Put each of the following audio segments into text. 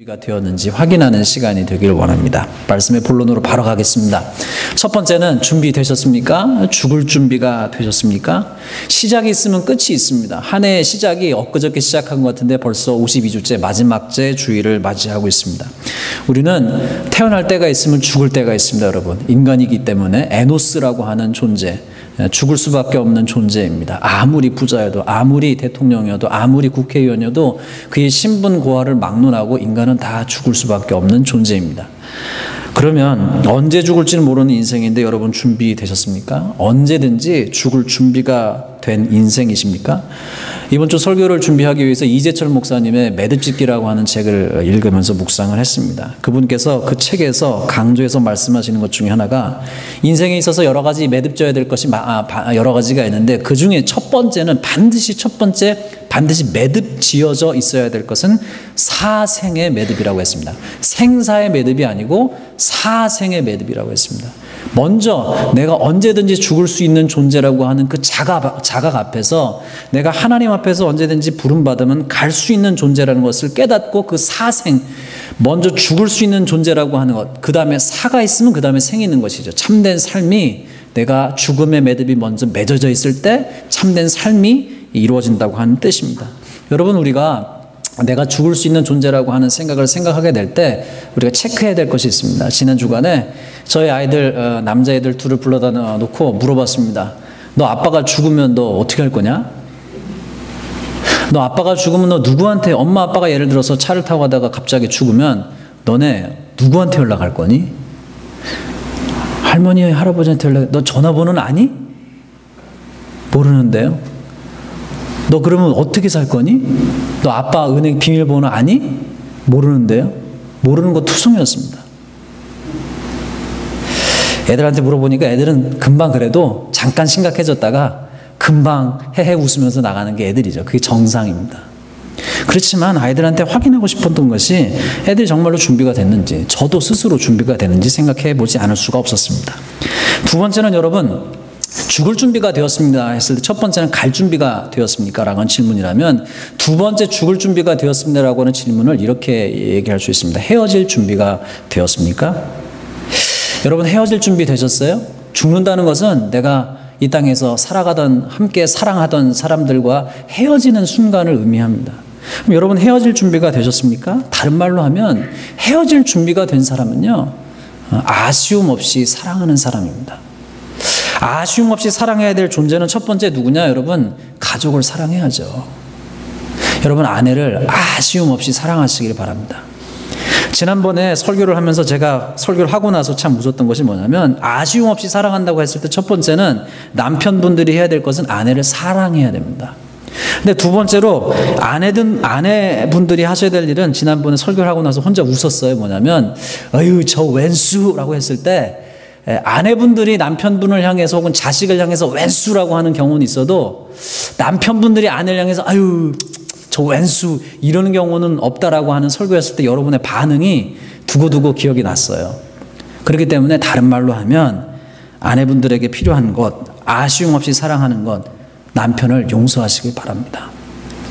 가 되었는지 확인하는 시간이 되길 원합니다. 말씀의 본론으로 바로 가겠습니다. 첫 번째는 준비되셨습니까? 죽을 준비가 되셨습니까? 시작이 있으면 끝이 있습니다. 한 해의 시작이 엊그저께 시작한 것 같은데 벌써 52주째 마지막째 주일을 맞이하고 있습니다. 우리는 태어날 때가 있으면 죽을 때가 있습니다, 여러분. 인간이기 때문에 에노스라고 하는 존재, 죽을 수밖에 없는 존재입니다. 아무리 부자여도, 아무리 대통령이어도, 아무리 국회의원이어도 그의 신분 고하를 막론하고 인간은 다 죽을 수밖에 없는 존재입니다. 그러면 언제 죽을지는 모르는 인생인데 여러분 준비되셨습니까? 언제든지 죽을 준비가 된 인생이십니까? 이번 주 설교를 준비하기 위해서 이재철 목사님의 매듭짓기라고 하는 책을 읽으면서 묵상을 했습니다. 그분께서 그 책에서 강조해서 말씀하시는 것 중에 하나가 인생에 있어서 여러 가지 매듭져야 될 것이 여러 가지가 있는데 그 중에 첫 번째는 반드시 매듭 지어져 있어야 될 것은 사생의 매듭이라고 했습니다. 생사의 매듭이 아니고 사생의 매듭이라고 했습니다. 먼저 내가 언제든지 죽을 수 있는 존재라고 하는 그 자각 앞에서 내가 하나님 앞에서 언제든지 부름받으면 갈 수 있는 존재라는 것을 깨닫고 그 사생, 먼저 죽을 수 있는 존재라고 하는 것, 그 다음에 사가 있으면 그 다음에 생이 있는 것이죠. 참된 삶이 내가 죽음의 매듭이 먼저 맺어져 있을 때 참된 삶이 이루어진다고 하는 뜻입니다. 여러분, 우리가 내가 죽을 수 있는 존재라고 하는 생각하게 될 때 우리가 체크해야 될 것이 있습니다. 지난 주간에 저희 아이들, 남자애들 둘을 불러다 놓고 물어봤습니다. 너 아빠가 죽으면 너 어떻게 할 거냐? 너 아빠가 죽으면 너 누구한테, 엄마 아빠가 예를 들어서 차를 타고 가다가 갑자기 죽으면 너네 누구한테 연락할 거니? 할머니, 할아버지한테 너 전화번호는 아니? 모르는데요. 너 그러면 어떻게 살 거니? 너 아빠 은행 비밀번호 아니? 모르는데요. 모르는 거 투성이었습니다. 애들한테 물어보니까 애들은 금방 그래도 잠깐 심각해졌다가 금방 헤헤 웃으면서 나가는 게 애들이죠. 그게 정상입니다. 그렇지만 아이들한테 확인하고 싶었던 것이 애들이 정말로 준비가 됐는지, 저도 스스로 준비가 됐는지 생각해 보지 않을 수가 없었습니다. 두 번째는 여러분, 죽을 준비가 되었습니다 했을 때 첫 번째는 갈 준비가 되었습니까? 라고 하는 질문이라면 두 번째 죽을 준비가 되었습니다라고 하는 질문을 이렇게 얘기할 수 있습니다. 헤어질 준비가 되었습니까? 여러분, 헤어질 준비 되셨어요? 죽는다는 것은 내가 이 땅에서 살아가던, 함께 사랑하던 사람들과 헤어지는 순간을 의미합니다. 그럼 여러분, 헤어질 준비가 되셨습니까? 다른 말로 하면 헤어질 준비가 된 사람은요, 아쉬움 없이 사랑하는 사람입니다. 아쉬움 없이 사랑해야 될 존재는 첫 번째 누구냐? 여러분, 가족을 사랑해야죠. 여러분, 아내를 아쉬움 없이 사랑하시길 바랍니다. 지난번에 설교를 하면서 제가 설교를 하고 나서 참 웃었던 것이 뭐냐면, 아쉬움 없이 사랑한다고 했을 때 첫 번째는 남편분들이 해야 될 것은 아내를 사랑해야 됩니다. 근데 두 번째로 아내분들이 하셔야 될 일은, 지난번에 설교를 하고 나서 혼자 웃었어요. 뭐냐면, 어휴, 저 웬수라고 했을 때 아내분들이 남편분을 향해서 혹은 자식을 향해서 웬수라고 하는 경우는 있어도 남편분들이 아내를 향해서 아유 저 웬수 이러는 경우는 없다라고 하는 설교였을 때 여러분의 반응이 두고두고 기억이 났어요. 그렇기 때문에 다른 말로 하면 아내분들에게 필요한 것, 아쉬움 없이 사랑하는 것, 남편을 용서하시길 바랍니다.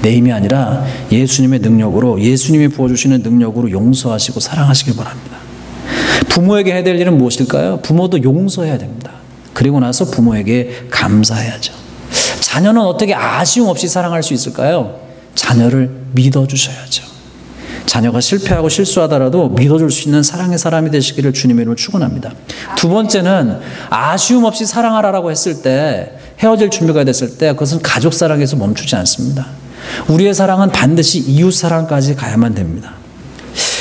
내 힘이 아니라 예수님의 능력으로, 예수님이 부어주시는 능력으로 용서하시고 사랑하시길 바랍니다. 부모에게 해야 될 일은 무엇일까요? 부모도 용서해야 됩니다. 그리고 나서 부모에게 감사해야죠. 자녀는 어떻게 아쉬움 없이 사랑할 수 있을까요? 자녀를 믿어주셔야죠. 자녀가 실패하고 실수하더라도 믿어줄 수 있는 사랑의 사람이 되시기를 주님의 이름으로 축원합니다. 두 번째는 아쉬움 없이 사랑하라고 했을 때, 헤어질 준비가 됐을 때 그것은 가족 사랑에서 멈추지 않습니다. 우리의 사랑은 반드시 이웃 사랑까지 가야만 됩니다.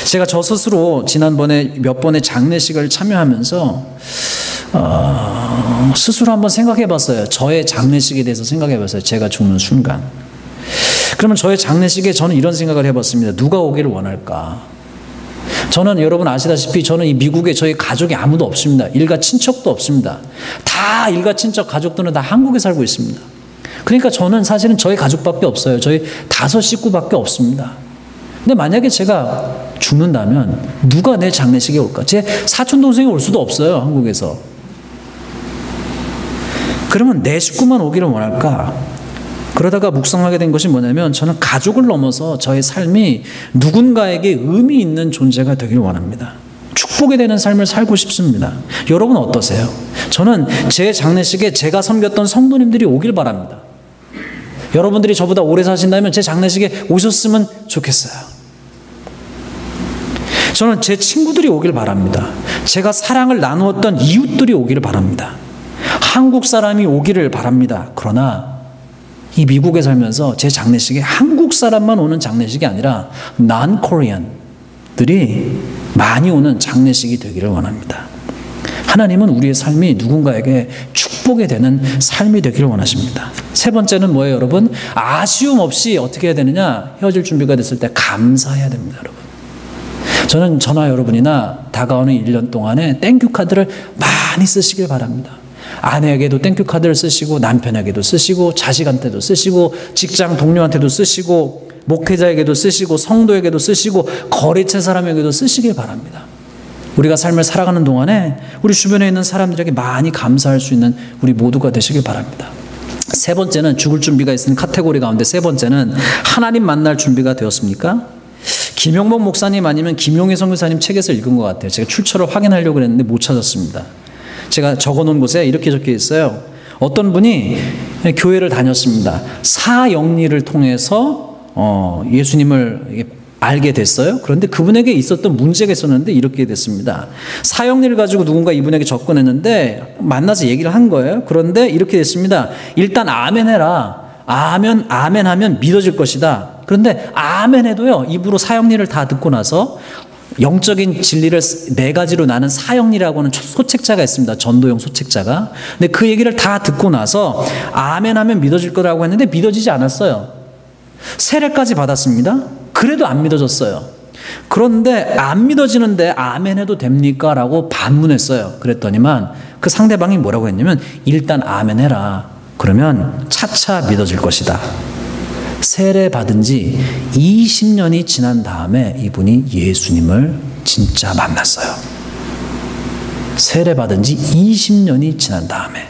제가 저 스스로 지난번에 몇 번의 장례식을 참여하면서 스스로 한번 생각해 봤어요. 저의 장례식에 대해서 생각해 봤어요. 제가 죽는 순간. 그러면 저의 장례식에 저는 이런 생각을 해봤습니다. 누가 오기를 원할까? 저는 여러분 아시다시피 저는 이 미국에 저희 가족이 아무도 없습니다. 일가 친척도 없습니다. 다 일가 친척 가족들은 다 한국에 살고 있습니다. 그러니까 저는 사실은 저희 가족밖에 없어요. 저희 5 식구밖에 없습니다. 근데 만약에 제가 죽는다면 누가 내 장례식에 올까? 제 사촌 동생이 올 수도 없어요, 한국에서. 그러면 내 식구만 오기를 원할까? 그러다가 묵상하게 된 것이 뭐냐면 저는 가족을 넘어서 저의 삶이 누군가에게 의미 있는 존재가 되길 원합니다. 축복이 되는 삶을 살고 싶습니다. 여러분 어떠세요? 저는 제 장례식에 제가 섬겼던 성도님들이 오길 바랍니다. 여러분들이 저보다 오래 사신다면 제 장례식에 오셨으면 좋겠어요. 저는 제 친구들이 오길 바랍니다. 제가 사랑을 나누었던 이웃들이 오기를 바랍니다. 한국 사람이 오기를 바랍니다. 그러나 이 미국에 살면서 제 장례식에 한국 사람만 오는 장례식이 아니라 non-Korean들이 많이 오는 장례식이 되기를 원합니다. 하나님은 우리의 삶이 누군가에게 축복이 되는 삶이 되기를 원하십니다. 세 번째는 뭐예요, 여러분? 아쉬움 없이 어떻게 해야 되느냐? 헤어질 준비가 됐을 때 감사해야 됩니다, 여러분. 저는 저나 여러분이나 다가오는 1년 동안에 땡큐 카드를 많이 쓰시길 바랍니다. 아내에게도 땡큐 카드를 쓰시고 남편에게도 쓰시고 자식한테도 쓰시고 직장 동료한테도 쓰시고 목회자에게도 쓰시고 성도에게도 쓰시고 거래처 사람에게도 쓰시길 바랍니다. 우리가 삶을 살아가는 동안에 우리 주변에 있는 사람들에게 많이 감사할 수 있는 우리 모두가 되시길 바랍니다. 세 번째는 죽을 준비가 있는 카테고리 가운데 세 번째는 하나님 만날 준비가 되었습니까? 김용복 목사님 아니면 김용희 선교사님 책에서 읽은 것 같아요. 제가 출처를 확인하려고 했는데 못 찾았습니다. 제가 적어놓은 곳에 이렇게 적혀 있어요. 어떤 분이 교회를 다녔습니다. 사영리를 통해서 예수님을 알게 됐어요. 그런데 그분에게 있었던 문제가 있었는데 이렇게 됐습니다. 사형리를 가지고 누군가 이분에게 접근했는데 만나서 얘기를 한 거예요. 그런데 이렇게 됐습니다. 일단 아멘 해라. 아멘 하면 믿어질 것이다. 그런데 아멘 해도요, 입으로 사형리를 다 듣고 나서 영적인 진리를 네 가지로 나눈 사형리라고 하는 소책자가 있습니다. 전도용 소책자가. 근데 그 얘기를 다 듣고 나서 아멘 하면 믿어질 거라고 했는데 믿어지지 않았어요. 세례까지 받았습니다. 그래도 안 믿어졌어요. 그런데 안 믿어지는데 아멘 해도 됩니까? 라고 반문했어요. 그랬더니만 그 상대방이 뭐라고 했냐면 일단 아멘 해라. 그러면 차차 믿어질 것이다. 세례 받은 지 20년이 지난 다음에 이분이 예수님을 진짜 만났어요. 세례 받은 지 20년이 지난 다음에.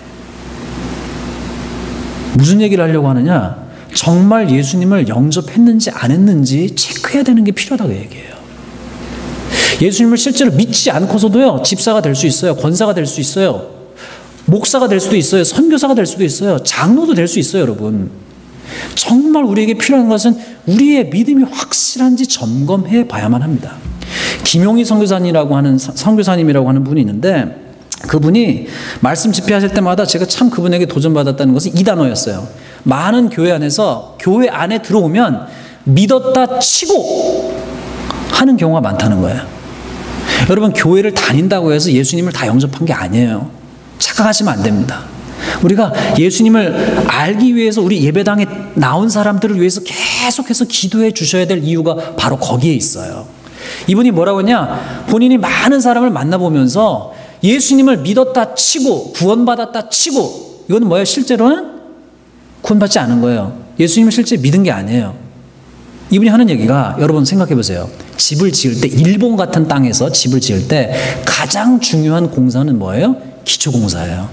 무슨 얘기를 하려고 하느냐? 정말 예수님을 영접했는지 안 했는지 체크해야 되는 게 필요하다고 얘기해요. 예수님을 실제로 믿지 않고서도요, 집사가 될 수 있어요. 권사가 될 수 있어요. 목사가 될 수도 있어요. 선교사가 될 수도 있어요. 장로도 될 수 있어요, 여러분. 정말 우리에게 필요한 것은 우리의 믿음이 확실한지 점검해 봐야만 합니다. 김용희 선교사님이라고 하는 분이 있는데 그분이 말씀 집회하실 때마다 제가 참 그분에게 도전받았다는 것은 이 단어였어요. 많은 교회 안에서 교회 안에 들어오면 믿었다 치고 하는 경우가 많다는 거예요. 여러분, 교회를 다닌다고 해서 예수님을 다 영접한 게 아니에요. 착각하시면 안 됩니다. 우리가 예수님을 알기 위해서 우리 예배당에 나온 사람들을 위해서 계속해서 기도해 주셔야 될 이유가 바로 거기에 있어요. 이분이 뭐라고 했냐? 본인이 많은 사람을 만나보면서 예수님을 믿었다 치고 구원받았다 치고 이건 뭐예요? 실제로는 구원받지 않은 거예요. 예수님을 실제 믿은 게 아니에요. 이분이 하는 얘기가 여러분 생각해 보세요. 집을 지을 때 일본 같은 땅에서 집을 지을 때 가장 중요한 공사는 뭐예요? 기초공사예요.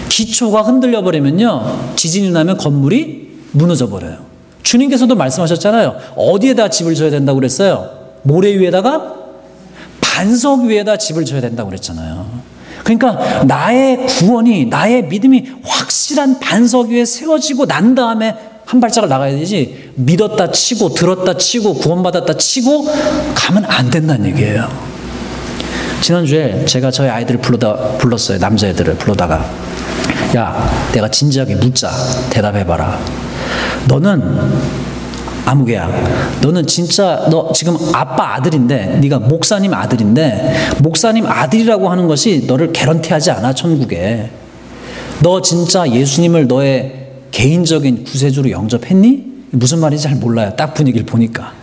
기초가 흔들려 버리면요, 지진이 나면 건물이 무너져 버려요. 주님께서도 말씀하셨잖아요. 어디에다 집을 져야 된다고 그랬어요? 모래 위에다가 반석 위에다 집을 져야 된다고 그랬잖아요. 그러니까 나의 구원이, 나의 믿음이 확실한 반석 위에 세워지고 난 다음에 한 발짝을 나가야 되지, 믿었다 치고 들었다 치고 구원받았다 치고 가면 안 된다는 얘기예요. 지난주에 제가 저희 아이들을 불렀어요. 남자애들을 불러다가, 야, 내가 진지하게 묻자. 대답해봐라. 너는 아무개야. 너는 진짜 너 지금 아빠 아들인데, 네가 목사님 아들인데 목사님 아들이라고 하는 것이 너를 개런티하지 않아, 천국에. 너 진짜 예수님을 너의 개인적인 구세주로 영접했니? 무슨 말인지 잘 몰라요. 딱 분위기를 보니까.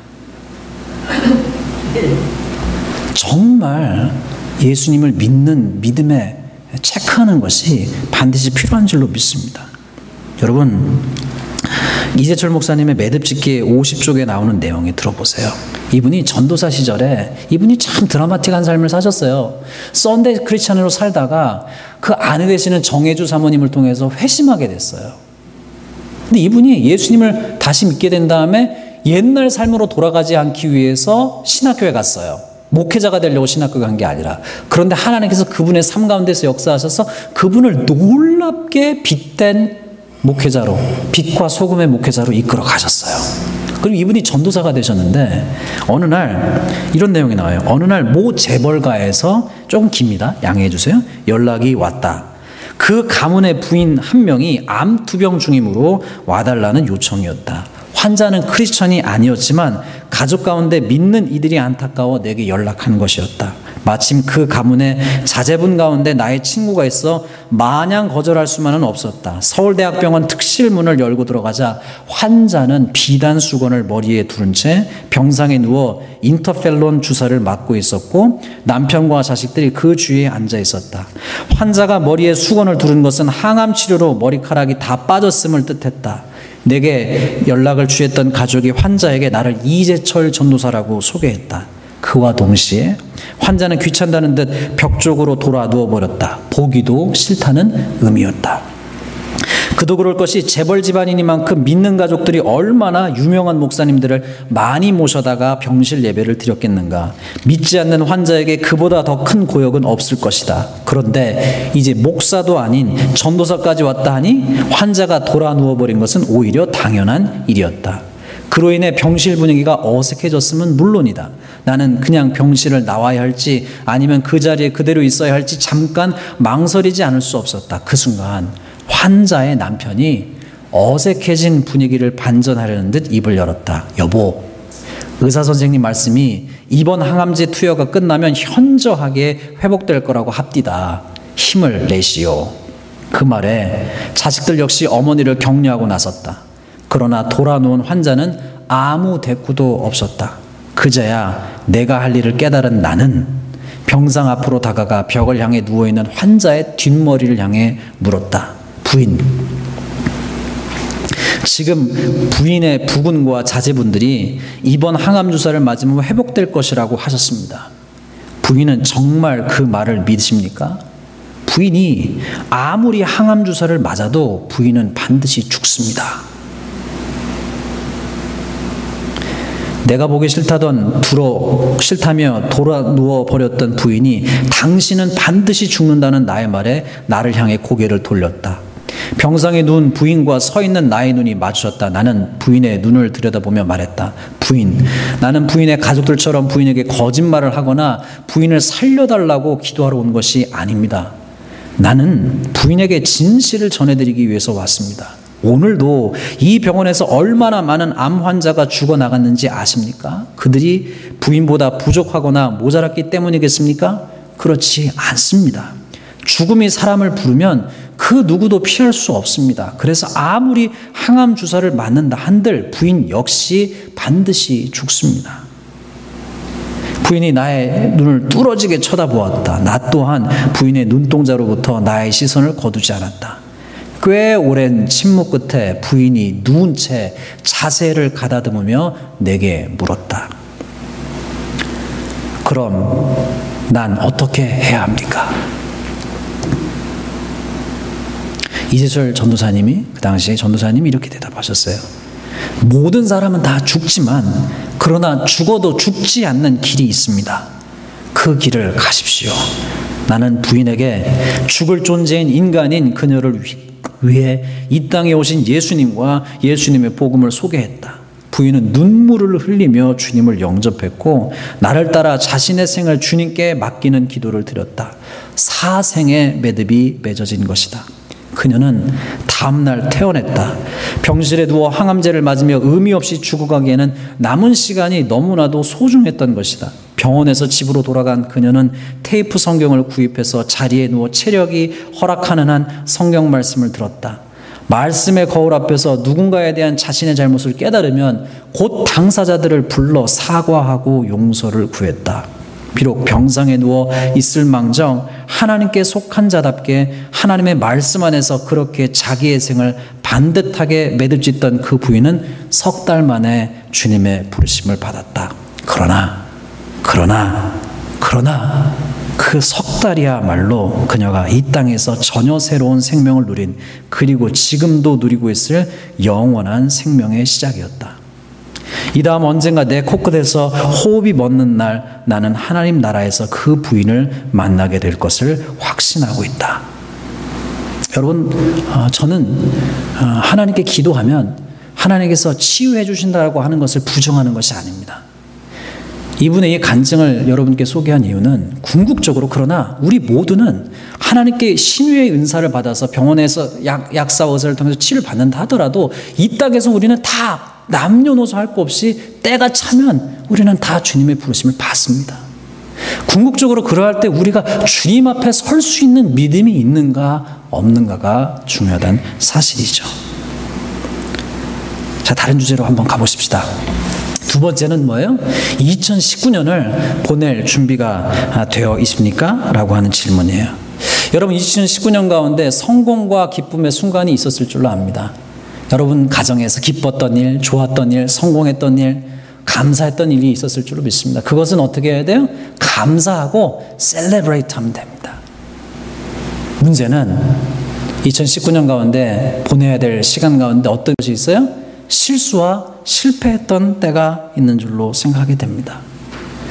정말 예수님을 믿는 믿음에 체크하는 것이 반드시 필요한 줄로 믿습니다. 여러분, 이재철 목사님의 매듭짓기 50쪽에 나오는 내용에 들어보세요. 이분이 전도사 시절에 이분이 참 드라마틱한 삶을 사셨어요. 썬데이 크리스찬으로 살다가 그 아내 되시는 정혜주 사모님을 통해서 회심하게 됐어요. 근데 이분이 예수님을 다시 믿게 된 다음에 옛날 삶으로 돌아가지 않기 위해서 신학교에 갔어요. 목회자가 되려고 신학교 간 게 아니라. 그런데 하나님께서 그분의 삶 가운데서 역사하셔서 그분을 놀랍게 빛된 목회자로, 빛과 소금의 목회자로 이끌어 가셨어요. 그리고 이분이 전도사가 되셨는데 어느 날 이런 내용이 나와요. 어느 날 모 재벌가에서, 조금 깁니다. 양해해 주세요. 연락이 왔다. 그 가문의 부인 한 명이 암 투병 중이므로 와달라는 요청이었다. 환자는 크리스천이 아니었지만 가족 가운데 믿는 이들이 안타까워 내게 연락한 것이었다. 마침 그 가문의 자제분 가운데 나의 친구가 있어 마냥 거절할 수만은 없었다. 서울대학병원 특실문을 열고 들어가자 환자는 비단 수건을 머리에 두른 채 병상에 누워 인터펠론 주사를 맞고 있었고 남편과 자식들이 그 주위에 앉아 있었다. 환자가 머리에 수건을 두른 것은 항암 치료로 머리카락이 다 빠졌음을 뜻했다. 내게 연락을 취했던 가족이 환자에게 나를 이재철 전도사라고 소개했다. 그와 동시에 환자는 귀찮다는 듯 벽 쪽으로 돌아 누워버렸다. 보기도 싫다는 의미였다. 그도 그럴 것이 재벌 집안이니만큼 믿는 가족들이 얼마나 유명한 목사님들을 많이 모셔다가 병실 예배를 드렸겠는가. 믿지 않는 환자에게 그보다 더 큰 고역은 없을 것이다. 그런데 이제 목사도 아닌 전도사까지 왔다 하니 환자가 돌아 누워버린 것은 오히려 당연한 일이었다. 그로 인해 병실 분위기가 어색해졌으면 물론이다. 나는 그냥 병실을 나와야 할지 아니면 그 자리에 그대로 있어야 할지 잠깐 망설이지 않을 수 없었다. 그 순간 환자의 남편이 어색해진 분위기를 반전하려는 듯 입을 열었다. 여보, 의사 선생님 말씀이 이번 항암제 투여가 끝나면 현저하게 회복될 거라고 합디다. 힘을 내시오. 그 말에 자식들 역시 어머니를 격려하고 나섰다. 그러나 돌아 누운 환자는 아무 대꾸도 없었다. 그제야 내가 할 일을 깨달은 나는 병상 앞으로 다가가 벽을 향해 누워있는 환자의 뒷머리를 향해 물었다. 부인, 지금 부인의 부군과 자제분들이 이번 항암주사를 맞으면 회복될 것이라고 하셨습니다. 부인은 정말 그 말을 믿으십니까? 부인이 아무리 항암주사를 맞아도 부인은 반드시 죽습니다. 내가 보기 싫다며 돌아 누워버렸던 부인이 당신은 반드시 죽는다는 나의 말에 나를 향해 고개를 돌렸다. 병상에 누운 부인과 서 있는 나의 눈이 마주쳤다. 나는 부인의 눈을 들여다보며 말했다. 부인, 나는 부인의 가족들처럼 부인에게 거짓말을 하거나 부인을 살려달라고 기도하러 온 것이 아닙니다. 나는 부인에게 진실을 전해드리기 위해서 왔습니다. 오늘도 이 병원에서 얼마나 많은 암 환자가 죽어나갔는지 아십니까? 그들이 부인보다 부족하거나 모자랐기 때문이겠습니까? 그렇지 않습니다. 죽음이 사람을 부르면 그 누구도 피할 수 없습니다. 그래서 아무리 항암 주사를 맞는다 한들 부인 역시 반드시 죽습니다. 부인이 나의 눈을 뚫어지게 쳐다보았다. 나 또한 부인의 눈동자로부터 나의 시선을 거두지 않았다. 꽤 오랜 침묵 끝에 부인이 누운 채 자세를 가다듬으며 내게 물었다. 그럼 난 어떻게 해야 합니까? 이재철 전도사님이, 그 당시에 전도사님이 이렇게 대답하셨어요. 모든 사람은 다 죽지만 그러나 죽어도 죽지 않는 길이 있습니다. 그 길을 가십시오. 나는 부인에게 죽을 존재인 인간인 그녀를 위해 이 땅에 오신 예수님과 예수님의 복음을 소개했다. 부인은 눈물을 흘리며 주님을 영접했고 나를 따라 자신의 생을 주님께 맡기는 기도를 드렸다. 사생의 매듭이 맺어진 것이다. 그녀는 다음날 퇴원했다. 병실에 누워 항암제를 맞으며 의미 없이 죽어가기에는 남은 시간이 너무나도 소중했던 것이다. 병원에서 집으로 돌아간 그녀는 테이프 성경을 구입해서 자리에 누워 체력이 허락하는 한 성경 말씀을 들었다. 말씀의 거울 앞에서 누군가에 대한 자신의 잘못을 깨달으면 곧 당사자들을 불러 사과하고 용서를 구했다. 비록 병상에 누워 있을 망정 하나님께 속한 자답게 하나님의 말씀 안에서 그렇게 자기의 생을 반듯하게 매듭짓던 그 부인은 석 달 만에 주님의 부르심을 받았다. 그러나 그 석 달이야말로 그녀가 이 땅에서 전혀 새로운 생명을 누린, 그리고 지금도 누리고 있을 영원한 생명의 시작이었다. 이 다음 언젠가 내 코끝에서 호흡이 멎는 날 나는 하나님 나라에서 그 부인을 만나게 될 것을 확신하고 있다. 여러분, 저는 하나님께 기도하면 하나님께서 치유해 주신다고 하는 것을 부정하는 것이 아닙니다. 이분의 이 간증을 여러분께 소개한 이유는 궁극적으로, 그러나 우리 모두는 하나님께 신유의 은사를 받아서 병원에서 약사 의사를 통해서 치료를 받는다 하더라도 이 땅에서 우리는 다 남녀노소 할 것 없이 때가 차면 우리는 다 주님의 부르심을 받습니다. 궁극적으로 그러할 때 우리가 주님 앞에 설 수 있는 믿음이 있는가 없는가가 중요하다는 사실이죠. 자, 다른 주제로 한번 가보십시다. 두 번째는 뭐예요? 2019년을 보낼 준비가 되어 있습니까? 라고 하는 질문이에요. 여러분, 2019년 가운데 성공과 기쁨의 순간이 있었을 줄로 압니다. 여러분 가정에서 기뻤던 일, 좋았던 일, 성공했던 일, 감사했던 일이 있었을 줄로 믿습니다. 그것은 어떻게 해야 돼요? 감사하고 셀레브레이트 하면 됩니다. 문제는 2019년 가운데 보내야 될 시간 가운데 어떤 것이 있어요? 실수와 실패했던 때가 있는 줄로 생각하게 됩니다.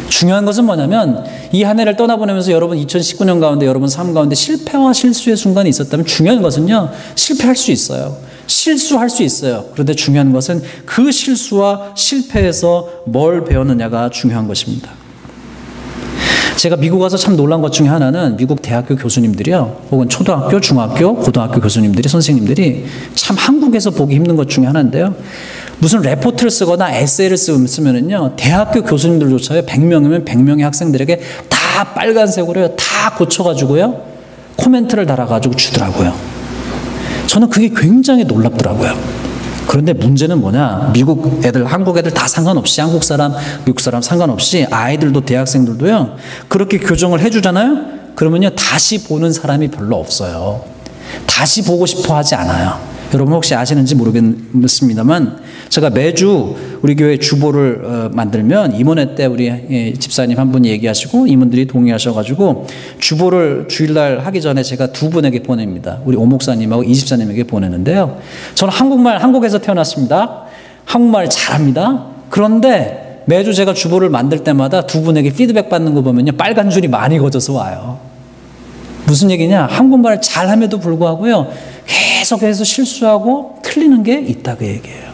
중요한 것은 뭐냐면 이 한 해를 떠나보내면서 여러분 2019년 가운데 여러분 삶 가운데 실패와 실수의 순간이 있었다면 중요한 것은요, 실패할 수 있어요. 실수할 수 있어요. 그런데 중요한 것은 그 실수와 실패에서 뭘 배웠느냐가 중요한 것입니다. 제가 미국 와서 참 놀란 것 중에 하나는 미국 대학교 교수님들이요, 혹은 초등학교, 중학교, 고등학교 교수님들이, 선생님들이 참 한국에서 보기 힘든 것 중에 하나인데요. 무슨 레포트를 쓰거나 에세이를 쓰면은요, 대학교 교수님들조차요, 100명이면 100명의 학생들에게 다 빨간색으로요, 다 고쳐가지고요, 코멘트를 달아가지고 주더라고요. 저는 그게 굉장히 놀랍더라고요. 그런데 문제는 뭐냐? 미국 애들, 한국 애들 다 상관없이, 한국 사람, 미국 사람 상관없이 아이들도 대학생들도요, 그렇게 교정을 해주잖아요? 그러면요, 다시 보는 사람이 별로 없어요. 다시 보고 싶어 하지 않아요. 여러분 혹시 아시는지 모르겠습니다만, 제가 매주 우리 교회 주보를 만들면 임원회 때 우리 집사님 한 분이 얘기하시고 임원들이 동의하셔가지고 주보를 주일날 하기 전에 제가 두 분에게 보냅니다. 우리 오 목사님하고 이 집사님에게 보내는데요. 저는 한국에서 태어났습니다. 한국말 잘합니다. 그런데 매주 제가 주보를 만들 때마다 두 분에게 피드백 받는 거 보면요, 빨간 줄이 많이 걷어서 와요. 무슨 얘기냐? 한국말을 잘함에도 불구하고요, 계속해서 실수하고 틀리는 게 있다고 얘기해요.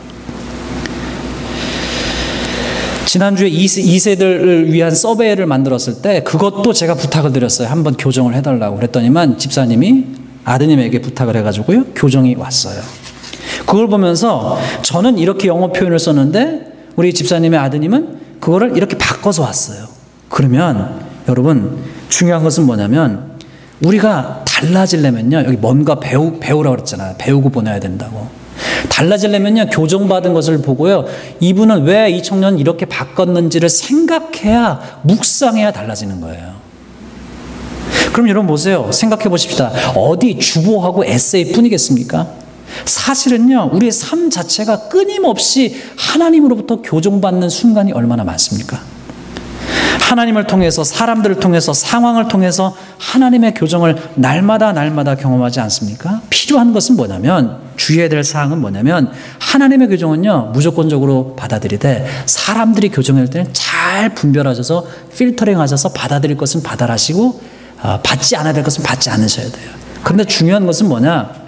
지난주에 2세들을 위한 서베이를 만들었을 때 그것도 제가 부탁을 드렸어요. 한번 교정을 해달라고 그랬더니만 집사님이 아드님에게 부탁을 해가지고요, 교정이 왔어요. 그걸 보면서 저는 이렇게 영어 표현을 썼는데 우리 집사님의 아드님은 그거를 이렇게 바꿔서 왔어요. 그러면 여러분, 중요한 것은 뭐냐면 우리가 달라지려면요, 여기 뭔가 배우라고 그랬잖아요. 배우고 보내야 된다고. 달라지려면요, 교정받은 것을 보고요, 이분은 왜 이 청년은 이렇게 바꿨는지를 생각해야, 묵상해야 달라지는 거예요. 그럼 여러분 보세요. 생각해 보십시다. 어디 주보하고 에세이 뿐이겠습니까? 사실은요, 우리의 삶 자체가 끊임없이 하나님으로부터 교정받는 순간이 얼마나 많습니까? 하나님을 통해서, 사람들을 통해서, 상황을 통해서 하나님의 교정을 날마다 경험하지 않습니까? 필요한 것은 뭐냐면, 주의해야 될 사항은 뭐냐면, 하나님의 교정은요, 무조건적으로 받아들이되 사람들이 교정할 때는 잘 분별하셔서 필터링 하셔서 받아들일 것은 받아라시고 받지 않아야 될 것은 받지 않으셔야 돼요. 그런데 중요한 것은 뭐냐?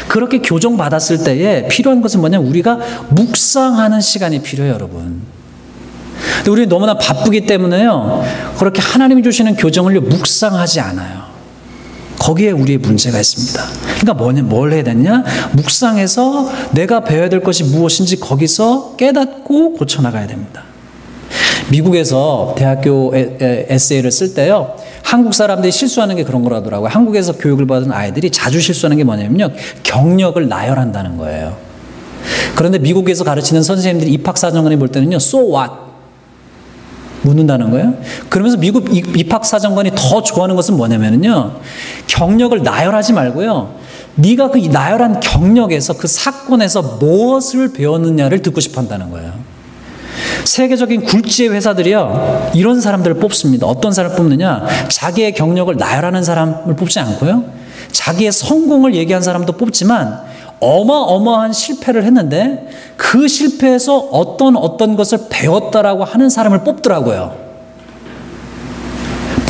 그렇게 교정받았을 때에 필요한 것은 뭐냐? 우리가 묵상하는 시간이 필요해요, 여러분. 근데 우리는 너무나 바쁘기 때문에요, 그렇게 하나님이 주시는 교정을 묵상하지 않아요. 거기에 우리의 문제가 있습니다. 그러니까 뭘 해야 되냐? 묵상해서 내가 배워야 될 것이 무엇인지 거기서 깨닫고 고쳐나가야 됩니다. 미국에서 대학교 에세이를 쓸 때요, 한국 사람들이 실수하는 게 그런 거라더라고요. 한국에서 교육을 받은 아이들이 자주 실수하는 게 뭐냐면요, 경력을 나열한다는 거예요. 그런데 미국에서 가르치는 선생님들이 입학사정관이 볼 때는요, so what? 묻는다는 거예요. 그러면서 미국 입학사정관이 더 좋아하는 것은 뭐냐면요, 경력을 나열하지 말고요, 네가 그 나열한 경력에서, 그 사건에서 무엇을 배웠느냐를 듣고 싶어 한다는 거예요. 세계적인 굴지의 회사들이요, 이런 사람들을 뽑습니다. 어떤 사람을 뽑느냐? 자기의 경력을 나열하는 사람을 뽑지 않고요, 자기의 성공을 얘기한 사람도 뽑지만 어마어마한 실패를 했는데 그 실패에서 어떤 것을 배웠다라고 하는 사람을 뽑더라고요.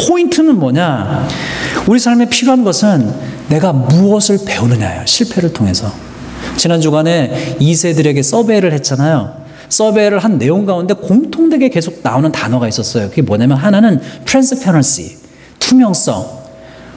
포인트는 뭐냐? 우리 삶에 필요한 것은 내가 무엇을 배우느냐예요. 실패를 통해서. 지난 주간에 2세들에게 서베이를 했잖아요. 서베이를 한 내용 가운데 공통되게 계속 나오는 단어가 있었어요. 그게 뭐냐면, 하나는 transparency, 투명성.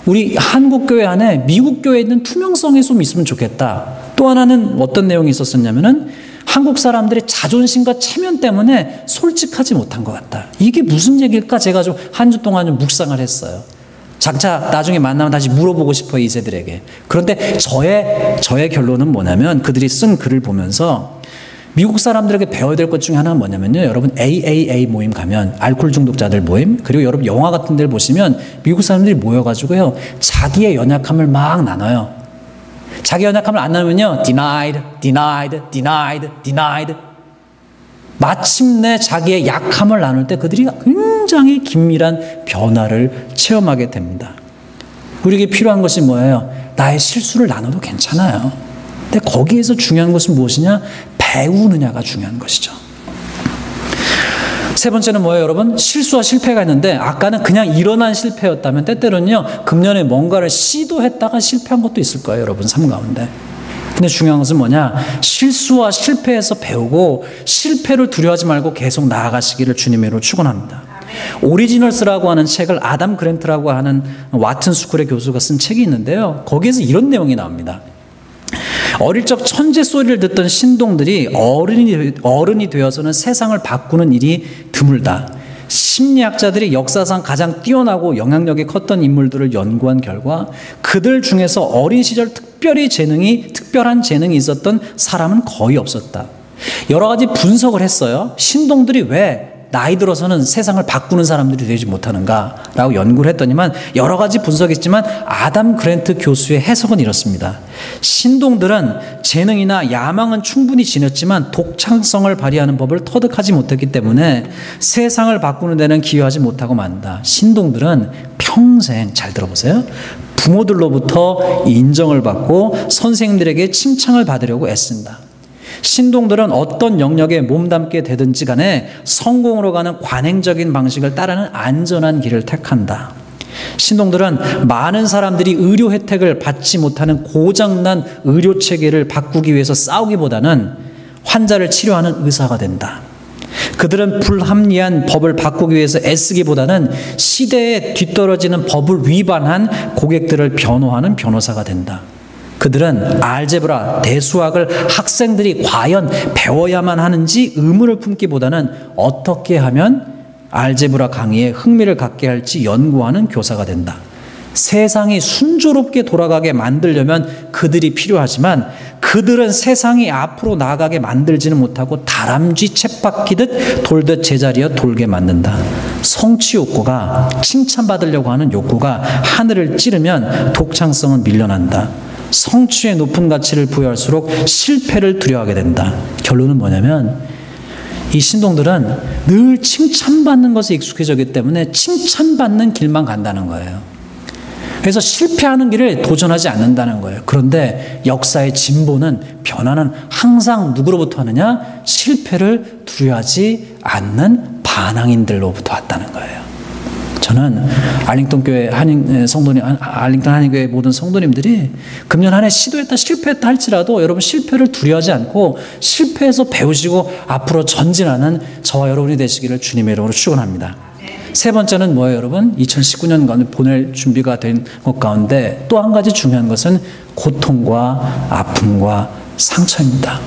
우리 한국 교회 안에 미국 교회에 있는 투명성이 좀 있으면 좋겠다. 또 하나는 어떤 내용이 있었었냐면은, 한국 사람들의 자존심과 체면 때문에 솔직하지 못한 것 같다. 이게 무슨 얘기일까? 제가 좀 한 주 동안 좀 묵상을 했어요. 장차 나중에 만나면 다시 물어보고 싶어요, 이세들에게. 그런데 저의 결론은 뭐냐면, 그들이 쓴 글을 보면서 미국 사람들에게 배워야 될 것 중에 하나는 뭐냐면요, 여러분 AAA 모임 가면, 알코올 중독자들 모임, 그리고 여러분 영화 같은 데를 보시면 미국 사람들이 모여가지고요, 자기의 연약함을 막 나눠요. 자기 연약함을 안 나누면요, denied, denied, denied, denied. 마침내 자기의 약함을 나눌 때 그들이 굉장히 긴밀한 변화를 체험하게 됩니다. 우리에게 필요한 것이 뭐예요? 나의 실수를 나눠도 괜찮아요. 근데 거기에서 중요한 것은 무엇이냐? 배우느냐가 중요한 것이죠. 세 번째는 뭐예요, 여러분? 실수와 실패가 있는데, 아까는 그냥 일어난 실패였다면 때때로는요, 금년에 뭔가를 시도했다가 실패한 것도 있을 거예요, 여러분 삶 가운데. 근데 중요한 것은 뭐냐? 실수와 실패에서 배우고 실패를 두려워하지 말고 계속 나아가시기를 주님으로 축원합니다. 오리지널스라고 하는 책을 아담 그랜트라고 하는 와튼 스쿨의 교수가 쓴 책이 있는데요, 거기에서 이런 내용이 나옵니다. 어릴 적 천재 소리를 듣던 신동들이 어른이 되어서는 세상을 바꾸는 일이 드물다. 심리학자들이 역사상 가장 뛰어나고 영향력이 컸던 인물들을 연구한 결과 그들 중에서 어린 시절 특별한 재능이 있었던 사람은 거의 없었다. 여러 가지 분석을 했어요. 신동들이 왜 나이 들어서는 세상을 바꾸는 사람들이 되지 못하는가라고 연구를 했더니만, 여러 가지 분석이 있지만 아담 그랜트 교수의 해석은 이렇습니다. 신동들은 재능이나 야망은 충분히 지녔지만 독창성을 발휘하는 법을 터득하지 못했기 때문에 세상을 바꾸는 데는 기여하지 못하고 만다. 신동들은 평생, 잘 들어보세요, 부모들로부터 인정을 받고 선생님들에게 칭찬을 받으려고 애쓴다. 신동들은 어떤 영역에 몸담게 되든지 간에 성공으로 가는 관행적인 방식을 따르는 안전한 길을 택한다. 신동들은 많은 사람들이 의료 혜택을 받지 못하는 고장난 의료 체계를 바꾸기 위해서 싸우기보다는 환자를 치료하는 의사가 된다. 그들은 불합리한 법을 바꾸기 위해서 애쓰기보다는 시대에 뒤떨어지는 법을 위반한 고객들을 변호하는 변호사가 된다. 그들은 알제브라, 대수학을 학생들이 과연 배워야만 하는지 의문을 품기보다는 어떻게 하면 알제브라 강의에 흥미를 갖게 할지 연구하는 교사가 된다. 세상이 순조롭게 돌아가게 만들려면 그들이 필요하지만 그들은 세상이 앞으로 나아가게 만들지는 못하고 다람쥐 쳇바퀴듯 돌듯 제자리에 돌게 만든다. 성취 욕구가, 칭찬받으려고 하는 욕구가 하늘을 찌르면 독창성은 밀려난다. 성취의 높은 가치를 부여할수록 실패를 두려워하게 된다. 결론은 뭐냐면, 이 신동들은 늘 칭찬받는 것에 익숙해졌기 때문에 칭찬받는 길만 간다는 거예요. 그래서 실패하는 길을 도전하지 않는다는 거예요. 그런데 역사의 진보는, 변화는 항상 누구로부터 하느냐? 실패를 두려워하지 않는 반항인들로부터 왔다는 거예요. 저는 알링턴 교회 알링턴 한인교회 모든 성도님들이 금년 한 해 시도했다 실패했다 할지라도 여러분 실패를 두려워하지 않고 실패해서 배우시고 앞으로 전진하는 저와 여러분이 되시기를 주님의 이름으로 축원합니다. 세 번째는 뭐예요, 여러분? 2019년간을 보낼 준비가 된 것 가운데 또 한 가지 중요한 것은 고통과 아픔과 상처입니다.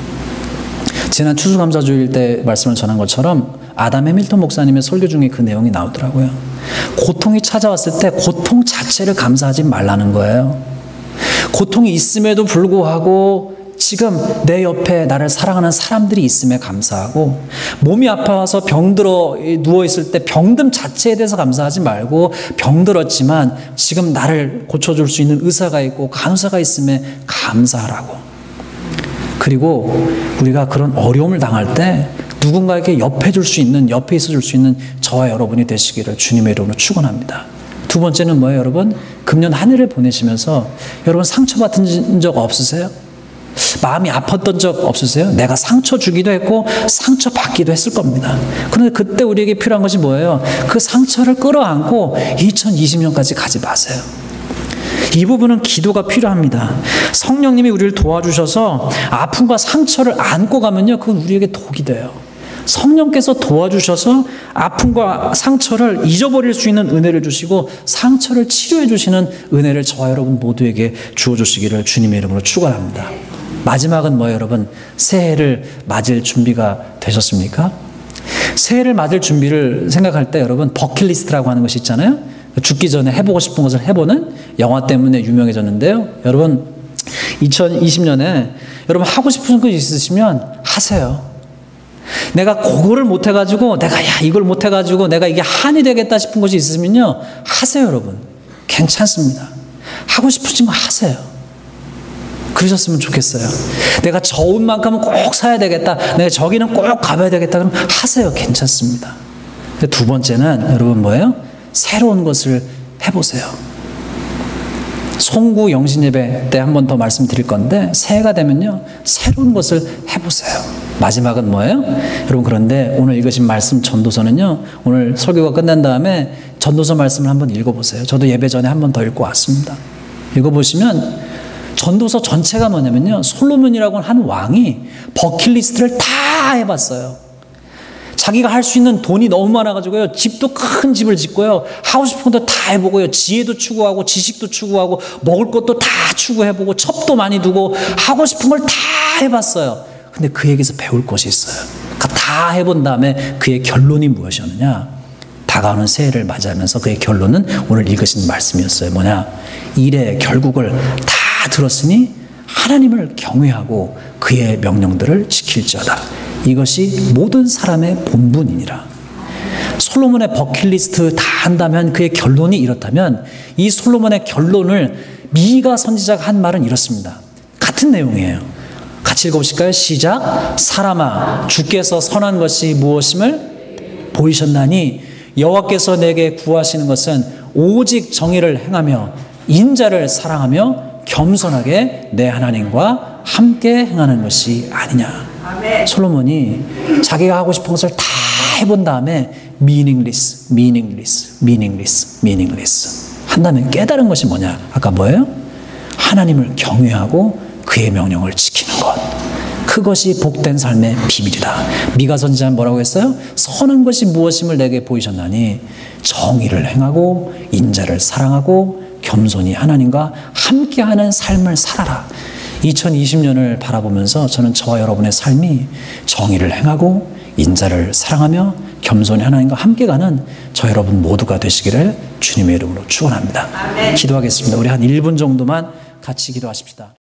지난 추수감사주일 때 말씀을 전한 것처럼 아담 해밀턴 목사님의 설교 중에 그 내용이 나오더라고요. 고통이 찾아왔을 때 고통 자체를 감사하지 말라는 거예요. 고통이 있음에도 불구하고 지금 내 옆에 나를 사랑하는 사람들이 있음에 감사하고, 몸이 아파서 병들어 누워있을 때 병듦 자체에 대해서 감사하지 말고, 병들었지만 지금 나를 고쳐줄 수 있는 의사가 있고 간호사가 있음에 감사하라고. 그리고 우리가 그런 어려움을 당할 때 누군가에게 옆에 있어줄 수 있는 저와 여러분이 되시기를 주님의 이름으로 축원합니다. 두 번째는 뭐예요, 여러분? 금년 한 해를 보내시면서 여러분 상처받은 적 없으세요? 마음이 아팠던 적 없으세요? 내가 상처 주기도 했고 상처 받기도 했을 겁니다. 그런데 그때 우리에게 필요한 것이 뭐예요? 그 상처를 끌어안고 2020년까지 가지 마세요. 이 부분은 기도가 필요합니다. 성령님이 우리를 도와주셔서 아픔과 상처를 안고 가면요, 그건 우리에게 독이 돼요. 성령께서 도와주셔서 아픔과 상처를 잊어버릴 수 있는 은혜를 주시고 상처를 치료해 주시는 은혜를 저와 여러분 모두에게 주어주시기를 주님의 이름으로 축원합니다. 마지막은 뭐예요, 여러분? 새해를 맞을 준비가 되셨습니까? 새해를 맞을 준비를 생각할 때 여러분 버킷리스트라고 하는 것이 있잖아요. 죽기 전에 해보고 싶은 것을 해보는 영화 때문에 유명해졌는데요. 여러분 2020년에 여러분 하고 싶은 것 있으시면 하세요. 내가 그거를 못해가지고 내가 이걸 못해가지고 내가 이게 한이 되겠다 싶은 것이 있으면요, 하세요. 여러분 괜찮습니다. 하고 싶으신 거 하세요. 그러셨으면 좋겠어요. 내가 저 옷만큼은 꼭 사야 되겠다, 내가 저기는 꼭 가봐야 되겠다, 그럼 하세요. 괜찮습니다. 두 번째는 여러분 뭐예요? 새로운 것을 해보세요. 송구 영신예배 때 한 번 더 말씀드릴 건데, 새해가 되면요 새로운 것을 해보세요. 마지막은 뭐예요? 여러분 그런데 오늘 읽으신 말씀 전도서는요, 오늘 설교가 끝난 다음에 전도서 말씀을 한번 읽어보세요. 저도 예배 전에 한 번 더 읽고 왔습니다. 읽어보시면 전도서 전체가 뭐냐면요, 솔로몬이라고 하는 왕이 버킷리스트를 다 해봤어요. 자기가 할 수 있는 돈이 너무 많아가지고요, 집도 큰 집을 짓고요, 하고 싶은 것도 다 해보고요, 지혜도 추구하고 지식도 추구하고 먹을 것도 다 추구해보고 첩도 많이 두고 하고 싶은 걸 다 해봤어요. 근데 그에게서 배울 것이 있어요. 그러니까 다 해본 다음에 그의 결론이 무엇이었느냐? 다가오는 새해를 맞이하면서 그의 결론은 오늘 읽으신 말씀이었어요. 뭐냐? 일의 결국을 다 들었으니 하나님을 경외하고 그의 명령들을 지킬지어다. 이것이 모든 사람의 본분이니라. 솔로몬의 버킷리스트 다 한다면 그의 결론이 이렇다면, 이 솔로몬의 결론을 미가 선지자가 한 말은 이렇습니다. 같은 내용이에요. 같이 읽어보실까요? 시작. 사람아, 주께서 선한 것이 무엇임을 보이셨나니 여호와께서 내게 구하시는 것은 오직 정의를 행하며 인자를 사랑하며 겸손하게 내 하나님과 함께 행하는 것이 아니냐. 솔로몬이 자기가 하고 싶은 것을 다 해본 다음에 meaningless 한 다음에 깨달은 것이 뭐냐? 아까 뭐예요? 하나님을 경외하고 그의 명령을 지키는 것. 그것이 복된 삶의 비밀이다. 미가 선지자는 뭐라고 했어요? 선한 것이 무엇임을 내게 보이셨나니 정의를 행하고 인자를 사랑하고 겸손히 하나님과 함께하는 삶을 살아라. 2020년을 바라보면서 저는 저와 여러분의 삶이 정의를 행하고 인자를 사랑하며 겸손히 하나님과 함께 가는 저 여러분 모두가 되시기를 주님의 이름으로 축원합니다. 기도하겠습니다. 우리 한 1분 정도만 같이 기도하십시다.